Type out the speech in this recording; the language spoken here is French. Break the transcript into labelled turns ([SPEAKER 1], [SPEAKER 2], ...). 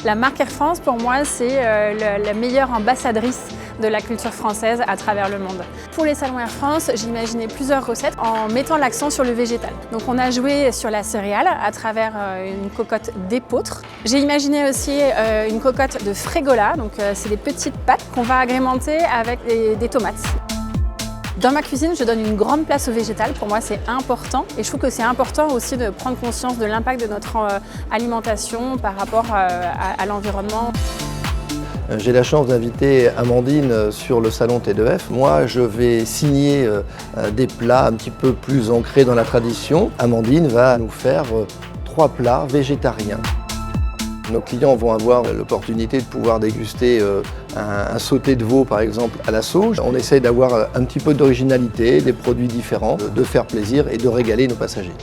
[SPEAKER 1] La marque Air France, pour moi, c'est la meilleure ambassadrice de la culture française à travers le monde. Pour les salons Air France, j'ai imaginé plusieurs recettes en mettant l'accent sur le végétal. Donc on a joué sur la céréale à travers une cocotte d'épeautre. J'ai imaginé aussi une cocotte de frégola, donc c'est des petites pâtes qu'on va agrémenter avec des tomates. Dans ma cuisine, je donne une grande place au végétal. Pour moi, c'est important. Et je trouve que c'est important aussi de prendre conscience de l'impact de notre alimentation par rapport à l'environnement.
[SPEAKER 2] J'ai la chance d'inviter Amandine sur le salon T2F. Moi, je vais signer des plats un petit peu plus ancrés dans la tradition. Amandine va nous faire 3 plats végétariens. Nos clients vont avoir l'opportunité de pouvoir déguster un sauté de veau par exemple à la sauge. On essaye d'avoir un petit peu d'originalité, des produits différents, de faire plaisir et de régaler nos passagers.